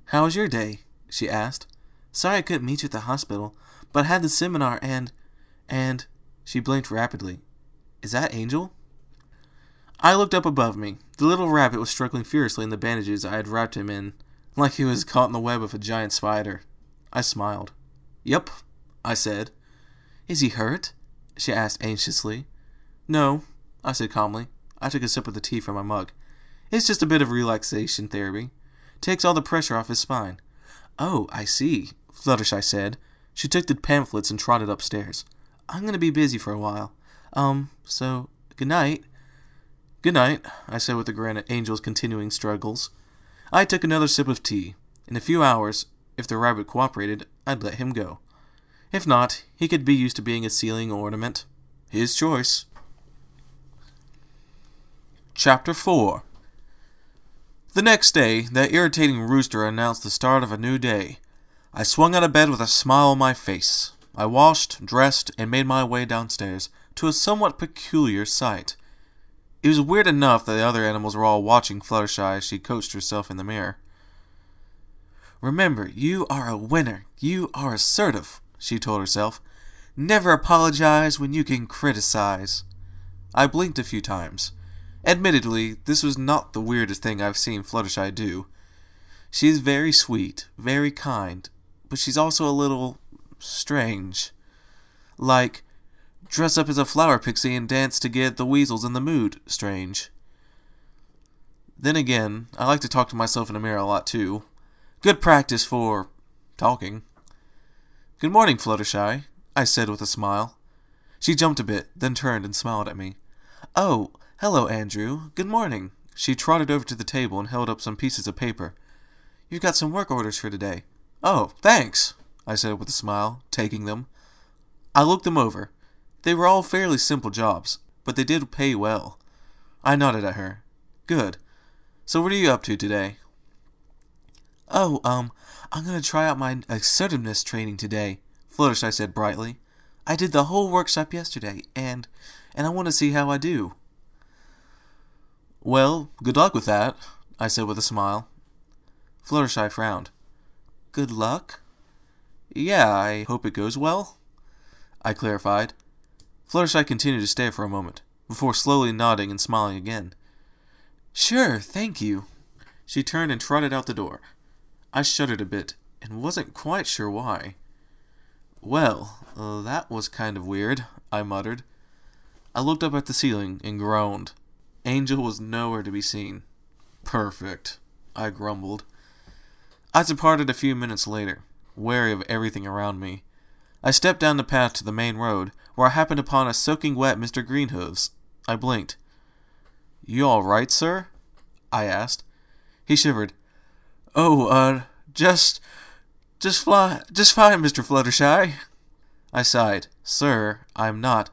Speaker 1: How was your day? She asked. Sorry I couldn't meet you at the hospital, but I had the seminar and... She blinked rapidly. Is that Angel? I looked up above me. The little rabbit was struggling furiously in the bandages I had wrapped him in, like he was caught in the web of a giant spider. I smiled. Yup, I said. Is he hurt? She asked anxiously. No, I said calmly. I took a sip of the tea from my mug. It's just a bit of relaxation therapy. Takes all the pressure off his spine. Oh, I see, Fluttershy said. She took the pamphlets and trotted upstairs. I'm going to be busy for a while. So, good night. Good night, I said with a grin at Angel's continuing struggles. I took another sip of tea. In a few hours, if the rabbit cooperated, I'd let him go. If not, he could be used to being a ceiling ornament. His choice. Chapter 4. The next day, that irritating rooster announced the start of a new day. I swung out of bed with a smile on my face. I washed, dressed, and made my way downstairs to a somewhat peculiar sight. It was weird enough that the other animals were all watching Fluttershy as she coached herself in the mirror. Remember, you are a winner. You are assertive, she told herself. Never apologize when you can criticize. I blinked a few times. Admittedly, this was not the weirdest thing I've seen Fluttershy do. She is very sweet, very kind, but she's also a little strange. Like, dress up as a flower pixie and dance to get the weasels in the mood strange. Then again, I like to talk to myself in a mirror a lot too. Good practice for talking. Good morning, Fluttershy, I said with a smile. She jumped a bit, then turned and smiled at me. Oh, hello, Andrew. Good morning. She trotted over to the table and held up some pieces of paper. You've got some work orders for today. Oh, thanks, I said with a smile, taking them. I looked them over. They were all fairly simple jobs, but they did pay well. I nodded at her. Good. So what are you up to today? Oh, I'm going to try out my assertiveness training today, Fluttershy said brightly. I did the whole workshop yesterday, and I want to see how I do. Well, good luck with that, I said with a smile. Fluttershy frowned. Good luck? Yeah, I hope it goes well, I clarified. Fluttershy continued to stare for a moment, before slowly nodding and smiling again. Sure, thank you. She turned and trotted out the door. I shuddered a bit, and wasn't quite sure why. Well, that was kind of weird, I muttered. I looked up at the ceiling and groaned. Angel was nowhere to be seen. Perfect, I grumbled. I departed a few minutes later, wary of everything around me. I stepped down the path to the main road, where I happened upon a soaking wet Mr. Greenhooves. I blinked. You all right, sir? I asked. He shivered. Oh, just fine, Mr. Fluttershy. I sighed. Sir, I'm not.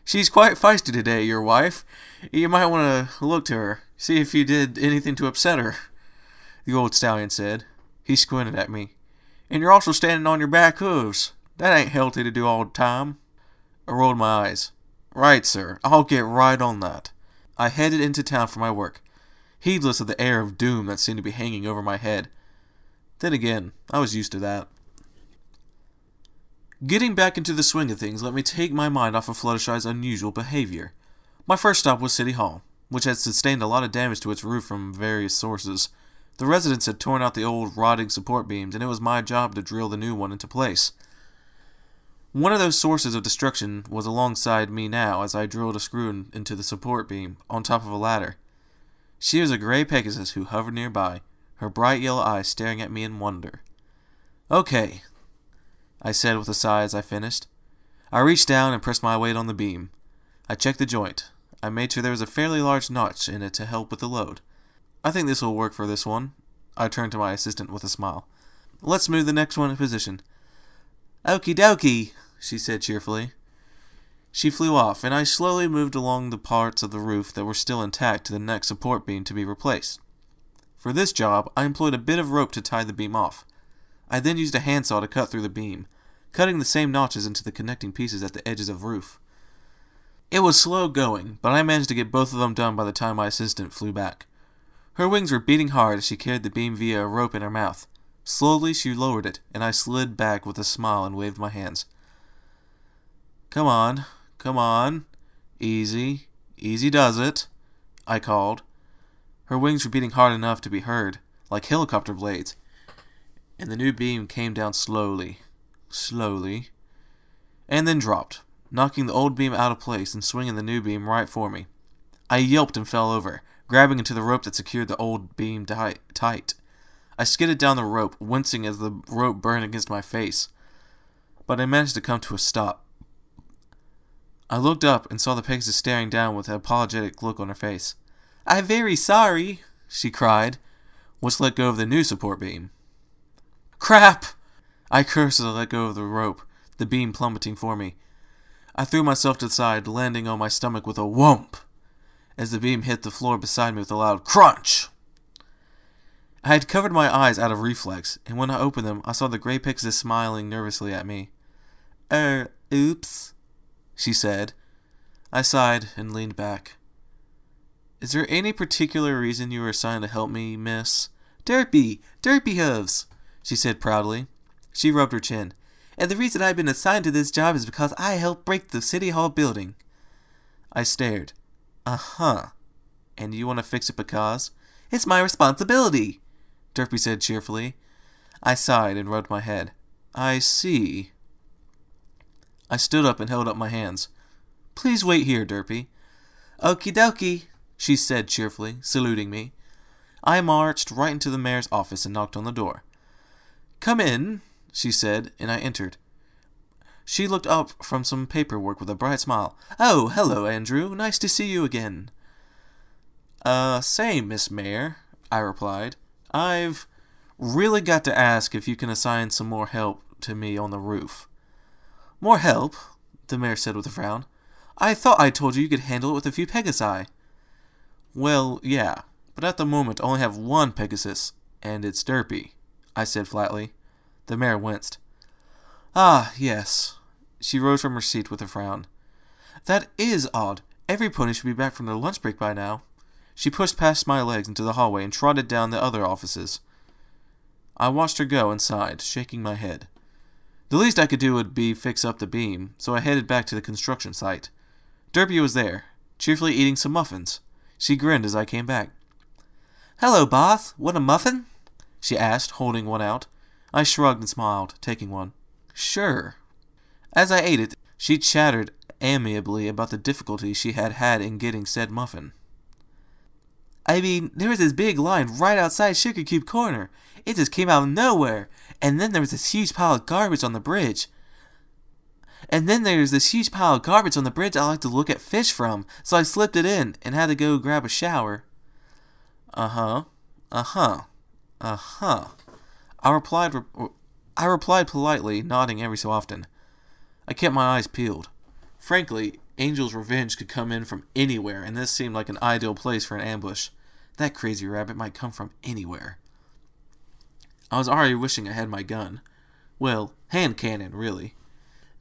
Speaker 1: She's quite feisty today, your wife. You might want to look to her, see if you did anything to upset her, the old stallion said. He squinted at me. And you're also standing on your back hooves. That ain't healthy to do all the time. I rolled my eyes. Right, sir. I'll get right on that. I headed into town for my work, heedless of the air of doom that seemed to be hanging over my head. Then again, I was used to that. Getting back into the swing of things let me take my mind off of Fluttershy's unusual behavior. My first stop was City Hall, which had sustained a lot of damage to its roof from various sources. The residents had torn out the old rotting support beams, and it was my job to drill the new one into place. One of those sources of destruction was alongside me now as I drilled a screw into the support beam on top of a ladder. She was a gray Pegasus who hovered nearby, her bright yellow eyes staring at me in wonder. Okay, I said with a sigh as I finished. I reached down and pressed my weight on the beam. I checked the joint. I made sure there was a fairly large notch in it to help with the load. I think this will work for this one. I turned to my assistant with a smile. Let's move the next one in position. Okie dokie, she said cheerfully. She flew off, and I slowly moved along the parts of the roof that were still intact to the next support beam to be replaced. For this job, I employed a bit of rope to tie the beam off. I then used a handsaw to cut through the beam, cutting the same notches into the connecting pieces at the edges of the roof. It was slow going, but I managed to get both of them done by the time my assistant flew back. Her wings were beating hard as she carried the beam via a rope in her mouth. Slowly she lowered it, and I slid back with a smile and waved my hands. Come on, come on. Easy, easy does it, I called. Her wings were beating hard enough to be heard, like helicopter blades, and the new beam came down slowly, and then dropped, knocking the old beam out of place and swinging the new beam right for me. I yelped and fell over, grabbing into the rope that secured the old beam tight. I skidded down the rope, wincing as the rope burned against my face, but I managed to come to a stop. I looked up and saw the Pegasus staring down with an apologetic look on her face. I'm very sorry, she cried, which let go of the new support beam. Crap! I cursed as I let go of the rope, the beam plummeting for me. I threw myself to the side, landing on my stomach with a whomp, as the beam hit the floor beside me with a loud crunch. I had covered my eyes out of reflex, and when I opened them, I saw the gray Pegasus smiling nervously at me. Oops, she said. I sighed and leaned back. Is there any particular reason you were assigned to help me, miss? Derpy hooves, she said proudly. She rubbed her chin. And the reason I've been assigned to this job is because I helped break the City Hall building. I stared. Uh-huh. And you want to fix it because? It's my responsibility, Derpy said cheerfully. I sighed and rubbed my head. I see. I stood up and held up my hands. Please wait here, Derpy. Okie dokie, she said cheerfully, saluting me. I marched right into the mayor's office and knocked on the door. Come in, she said, and I entered. She looked up from some paperwork with a bright smile. Oh, hello, Andrew. Nice to see you again. Say, Miss Mayor, I replied. I've really got to ask if you can assign some more help to me on the roof. More help? The mayor said with a frown. I thought I told you could handle it with a few Pegasi. Well, yeah, but at the moment I only have one Pegasus, and it's Derpy, I said flatly. The mayor winced. Ah, yes. She rose from her seat with a frown. That is odd. Every pony should be back from their lunch break by now. She pushed past my legs into the hallway and trotted down the other offices. I watched her go and sighed, shaking my head. The least I could do would be fix up the beam, so I headed back to the construction site. Derpy was there, cheerfully eating some muffins. She grinned as I came back. Hello, boss. Want a muffin? She asked, holding one out. I shrugged and smiled, taking one. Sure. As I ate it, she chattered amiably about the difficulty she had had in getting said muffin. I mean, there was this big line right outside Sugar Cube Corner. It just came out of nowhere. And then there was this huge pile of garbage on the bridge. And then there's this huge pile of garbage on the bridge I like to look at fish from, so I slipped it in and had to go grab a shower. Uh-huh. Uh-huh. Uh-huh. I replied politely, nodding every so often. I kept my eyes peeled. Frankly, Angel's revenge could come in from anywhere, and this seemed like an ideal place for an ambush. That crazy rabbit might come from anywhere. I was already wishing I had my gun. Well, hand cannon, really.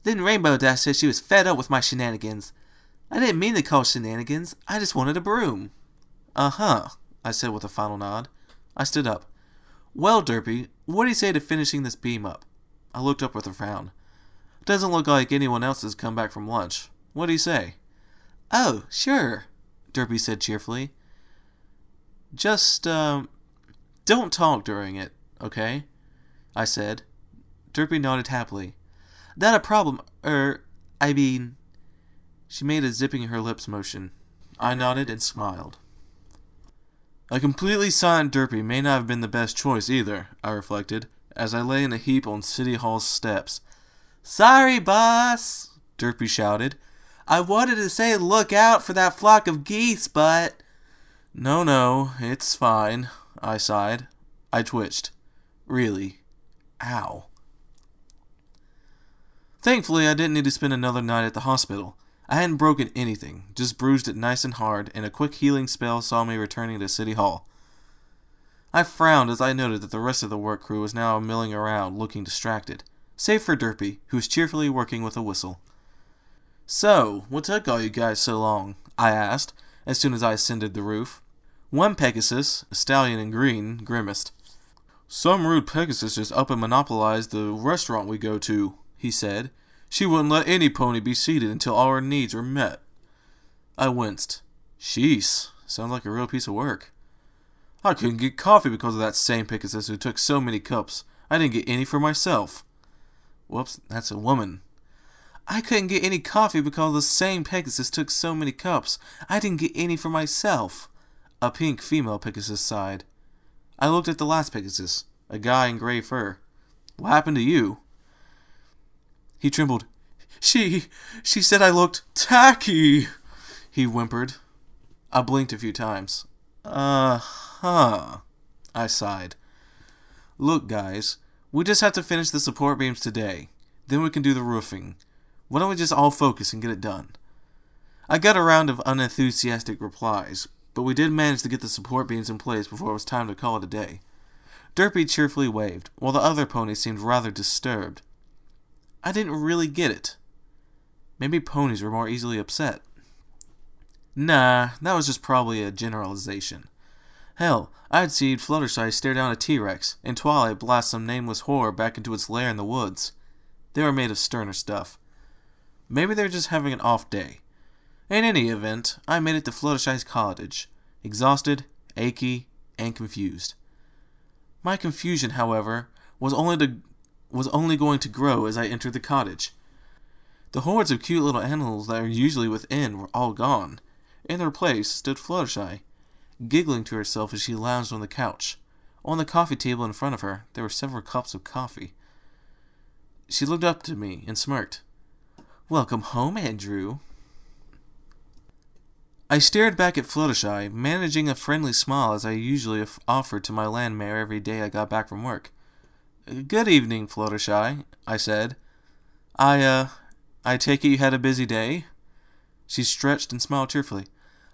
Speaker 1: Then Rainbow Dash said she was fed up with my shenanigans. I didn't mean to call shenanigans. I just wanted a broom. Uh-huh, I said with a final nod. I stood up. Well, Derpy, what do you say to finishing this beam up? I looked up with a frown. Doesn't look like anyone else has come back from lunch. What do you say? Oh, sure, Derpy said cheerfully. Just, don't talk during it, okay? I said. Derpy nodded happily. Not a problem, I mean... She made a zipping her lips motion. I nodded and smiled. A completely silent Derpy may not have been the best choice either, I reflected, as I lay in a heap on City Hall's steps. Sorry, boss, Derpy shouted. I wanted to say look out for that flock of geese, but... No, it's fine, I sighed. I twitched. Really. Ow. Thankfully, I didn't need to spend another night at the hospital. I hadn't broken anything, just bruised it nice and hard, and a quick healing spell saw me returning to City Hall. I frowned as I noted that the rest of the work crew was now milling around, looking distracted, save for Derpy, who was cheerfully working with a whistle. So, what took all you guys so long? I asked, as soon as I ascended the roof. One Pegasus, a stallion in green, grimaced. Some rude Pegasus just up and monopolized the restaurant we go to, he said. She wouldn't let any pony be seated until all her needs were met. I winced. Sheesh, sounds like a real piece of work. I couldn't get coffee because of that same Pegasus who took so many cups. I didn't get any for myself. Whoops, that's a woman. I couldn't get any coffee because the same Pegasus took so many cups. I didn't get any for myself. A pink female Pegasus sighed. I looked at the last Pegasus, a guy in gray fur. What happened to you? He trembled. She said I looked tacky, he whimpered. I blinked a few times. Uh-huh, I sighed. Look, guys, we just have to finish the support beams today. Then we can do the roofing. Why don't we just all focus and get it done? I got a round of unenthusiastic replies, but we did manage to get the support beams in place before it was time to call it a day. Derpy cheerfully waved, while the other ponies seemed rather disturbed. I didn't really get it. Maybe ponies were more easily upset. Nah, that was just probably a generalization. Hell, I'd seen Fluttershy stare down a T-Rex, and Twilight blast some nameless horror back into its lair in the woods. They were made of sterner stuff. Maybe they were just having an off day. In any event, I made it to Fluttershy's cottage, exhausted, achy, and confused. My confusion, however, was only going to grow as I entered the cottage. The hordes of cute little animals that are usually within were all gone. In their place stood Fluttershy, giggling to herself as she lounged on the couch. On the coffee table in front of her, there were several cups of coffee. She looked up to me and smirked. Welcome home, Andrew. I stared back at Fluttershy, managing a friendly smile as I usually offered to my landmare every day I got back from work. Good evening, Fluttershy, I said. I take it you had a busy day? She stretched and smiled cheerfully.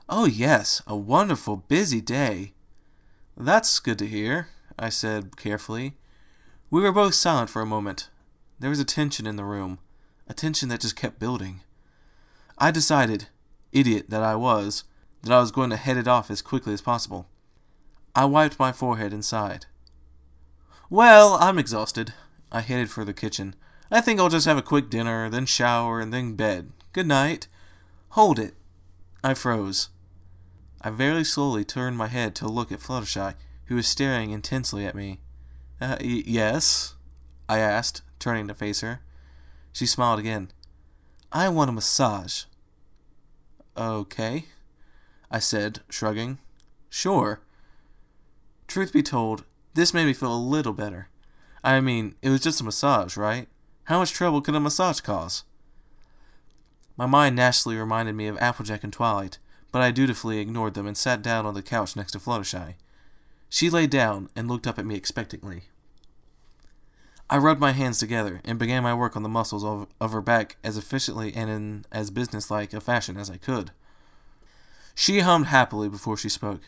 Speaker 1: Oh yes, a wonderful, busy day. That's good to hear, I said carefully. We were both silent for a moment. There was a tension in the room, a tension that just kept building. I decided, idiot that I was going to head it off as quickly as possible. I wiped my forehead and sighed. Well, I'm exhausted. I headed for the kitchen. I think I'll just have a quick dinner, then shower, and then bed. Good night. Hold it. I froze. I very slowly turned my head to look at Fluttershy, who was staring intensely at me. Yes? I asked, turning to face her. She smiled again. I want a massage. Okay, I said, shrugging. Sure. Truth be told, this made me feel a little better. I mean, it was just a massage, right? How much trouble could a massage cause? My mind naturally reminded me of Applejack and Twilight, but I dutifully ignored them and sat down on the couch next to Fluttershy. She lay down and looked up at me expectantly. I rubbed my hands together and began my work on the muscles of her back as efficiently and in as businesslike a fashion as I could. She hummed happily before she spoke.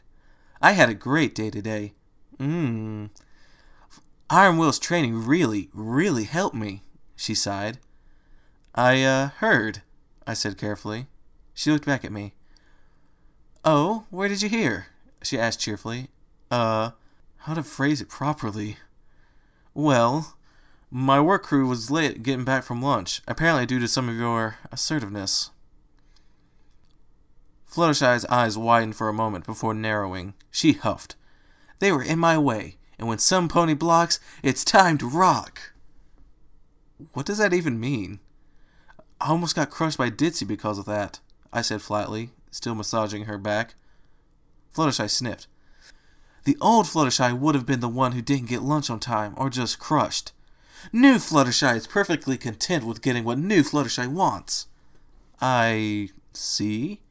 Speaker 1: I had a great day today. Iron Will's training really helped me, she sighed. I heard, I said carefully. She looked back at me. Oh, where did you hear? She asked cheerfully. How to phrase it properly? Well, my work crew was late getting back from lunch, apparently due to some of your assertiveness. Fluttershy's eyes widened for a moment before narrowing. She huffed. They were in my way, and when some pony blocks, it's time to rock. What does that even mean? I almost got crushed by Ditzy because of that, I said flatly, still massaging her back. Fluttershy sniffed. The old Fluttershy would have been the one who didn't get lunch on time, or just crushed. New Fluttershy is perfectly content with getting what new Fluttershy wants. I see,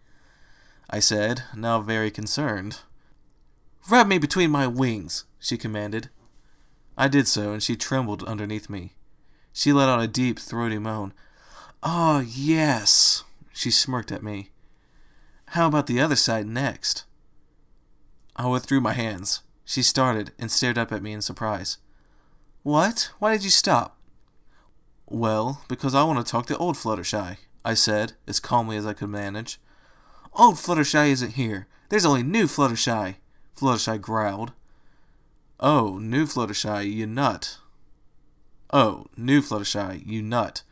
Speaker 1: I said, now very concerned. Rub me between my wings, she commanded. I did so, and she trembled underneath me. She let out a deep, throaty moan. Oh, yes, she smirked at me. How about the other side next? I withdrew my hands. She started and stared up at me in surprise. What? Why did you stop? Well, because I want to talk to old Fluttershy, I said, as calmly as I could manage. Old Fluttershy isn't here. There's only new Fluttershy, Fluttershy growled. Oh, new Fluttershy, you nut. Oh, new Fluttershy, you nut.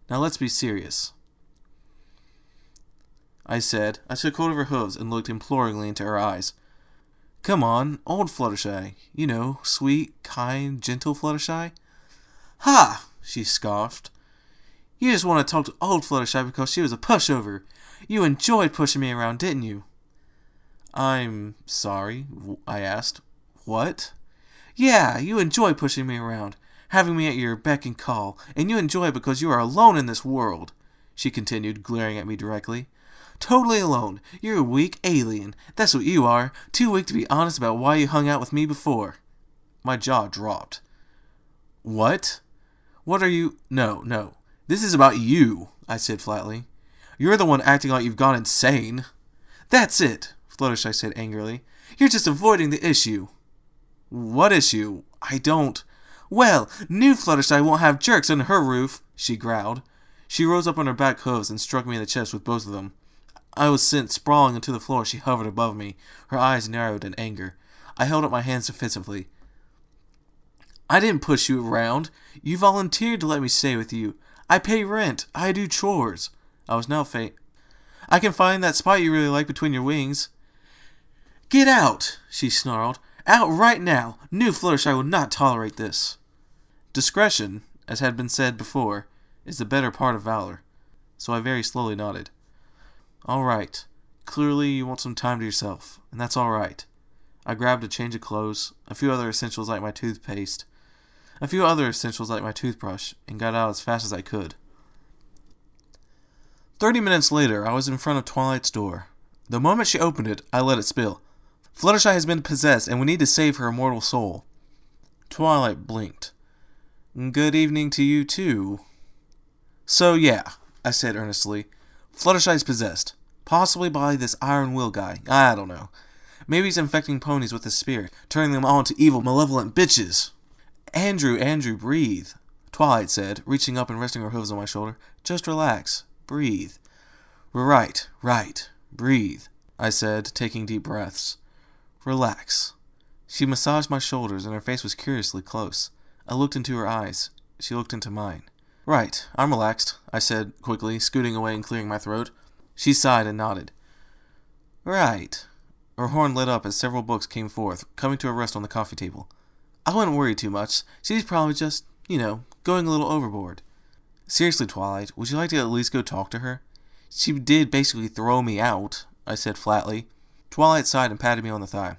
Speaker 1: Now let's be serious, I said. I took hold of her hooves and looked imploringly into her eyes. Come on, old Fluttershy. You know, sweet, kind, gentle Fluttershy. Ha! She scoffed. You just want to talk to old Fluttershy because she was a pushover. You enjoyed pushing me around, didn't you? I'm sorry, I asked. What? Yeah, you enjoy pushing me around, having me at your beck and call, and you enjoy it because you are alone in this world, she continued, glaring at me directly. Totally alone. You're a weak alien. That's what you are. Too weak to be honest about why you hung out with me before. My jaw dropped. What? What are you... No. This is about you, I said flatly. You're the one acting like you've gone insane. That's it, Fluttershy said angrily. You're just avoiding the issue. What issue? I don't... Well, new Fluttershy won't have jerks under her roof, she growled. She rose up on her back hooves and struck me in the chest with both of them. I was sent sprawling onto the floor as she hovered above me, her eyes narrowed in anger. I held up my hands defensively. I didn't push you around. You volunteered to let me stay with you. I pay rent. I do chores. I was now faint. I can find that spot you really like between your wings. Get out, she snarled. Out right now. New Fluttershy will not tolerate this. Discretion, as had been said before, is the better part of valor. So I very slowly nodded. All right. Clearly you want some time to yourself, and that's all right. I grabbed a change of clothes, a few other essentials like my toothbrush, and got out as fast as I could. 30 minutes later, I was in front of Twilight's door. The moment she opened it, I let it spill. Fluttershy has been possessed, and we need to save her immortal soul. Twilight blinked. Good evening to you, too. So, yeah, I said earnestly. Fluttershy's possessed. Possibly by this Iron Will guy. I don't know. Maybe he's infecting ponies with his spirit, turning them all into evil, malevolent bitches. Andrew, breathe, Twilight said, reaching up and resting her hooves on my shoulder. Just relax. Breathe. Right. Breathe, I said, taking deep breaths. Relax. She massaged my shoulders, and her face was curiously close. I looked into her eyes. She looked into mine. Right, I'm relaxed, I said quickly, scooting away and clearing my throat. She sighed and nodded. Right. Her horn lit up as several books came forth, coming to a rest on the coffee table. I wouldn't worry too much. She's probably just, going a little overboard. Seriously, Twilight, would you like to at least go talk to her? She did basically throw me out, I said flatly. Twilight sighed and patted me on the thigh.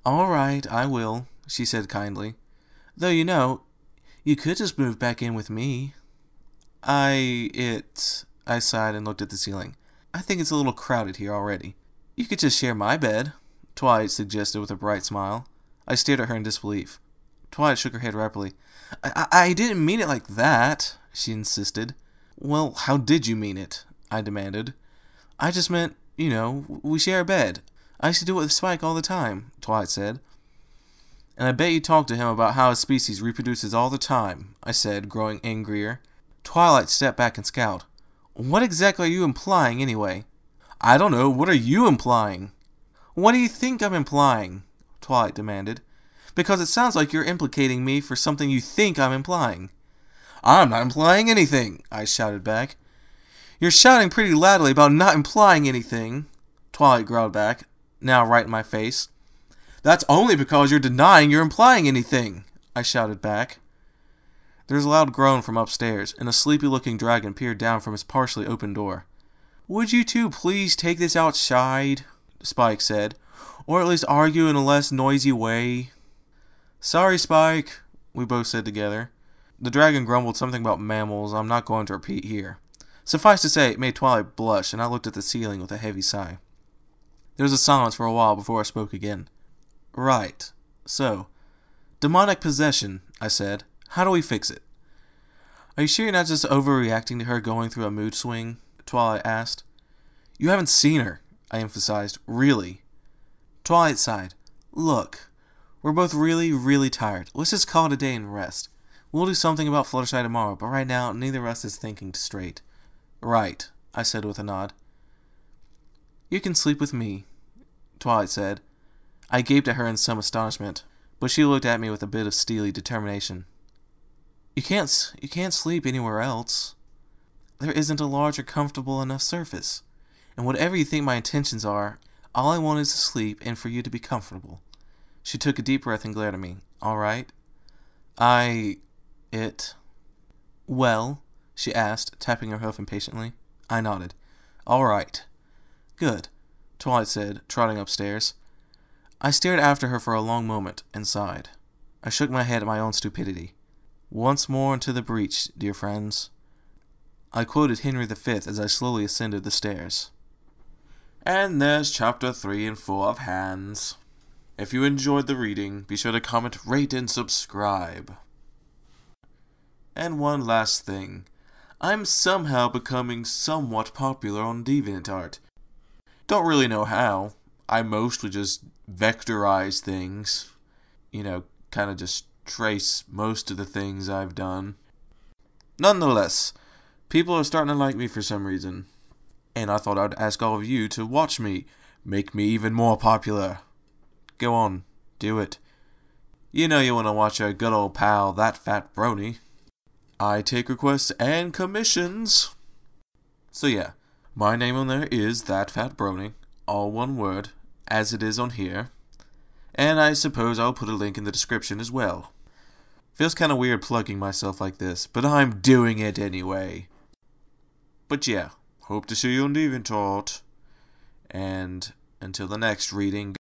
Speaker 1: All right, I will, she said kindly. Though, you could just move back in with me. I sighed and looked at the ceiling. I think it's a little crowded here already. You could just share my bed, Twilight suggested with a bright smile. I stared at her in disbelief. Twilight shook her head rapidly. I didn't mean it like that, she insisted. Well, how did you mean it? I demanded. I just meant, we share a bed. I used to do it with Spike all the time, Twilight said. And I bet you talk to him about how his species reproduces all the time, I said, growing angrier. Twilight stepped back and scowled. What exactly are you implying, anyway? I don't know. What are you implying? What do you think I'm implying? Twilight demanded. Because it sounds like you're implicating me for something you think I'm implying. I'm not implying anything, I shouted back. You're shouting pretty loudly about not implying anything, Twilight growled back, now right in my face. That's only because you're denying you're implying anything, I shouted back. There was a loud groan from upstairs, and a sleepy-looking dragon peered down from his partially open door. Would you two please take this outside? Spike said, or at least argue in a less noisy way. Sorry, Spike, we both said together. The dragon grumbled something about mammals I'm not going to repeat here. Suffice to say, it made Twilight blush, and I looked at the ceiling with a heavy sigh. There was a silence for a while before I spoke again. Right. So, demonic possession, I said. How do we fix it? Are you sure you're not just overreacting to her going through a mood swing? Twilight asked. You haven't seen her, I emphasized. Really? Twilight sighed. Look, we're both really, really tired. Let's just call it a day and rest. We'll do something about Fluttershy tomorrow, but right now, neither of us is thinking straight. Right, I said with a nod. You can sleep with me, Twilight said. I gaped at her in some astonishment, but she looked at me with a bit of steely determination. You can't sleep anywhere else. There isn't a large or comfortable enough surface. And whatever you think my intentions are, all I want is to sleep and for you to be comfortable. She took a deep breath and glared at me. All right? Well, she asked, tapping her hoof impatiently. I nodded. All right. Good, Twilight said, trotting upstairs. I stared after her for a long moment and sighed. I shook my head at my own stupidity. Once more into the breach, dear friends. I quoted Henry V as I slowly ascended the stairs. And there's chapter 3 and 4 of Hands. If you enjoyed the reading, be sure to comment, rate, and subscribe. And one last thing. I'm somehow becoming somewhat popular on DeviantArt. Don't really know how. I mostly just vectorize things. Kind of just trace most of the things I've done. Nonetheless, people are starting to like me for some reason. And I thought I'd ask all of you to watch me, make me even more popular. Go on, do it. You know you want to watch our good old pal, That Fat Brony. I take requests and commissions. So yeah, my name on there is That Fat Brony, all one word, as it is on here. And I suppose I'll put a link in the description as well. Feels kinda weird plugging myself like this, but I'm doing it anyway. But yeah, hope to see you on DeviantArt. And until the next reading,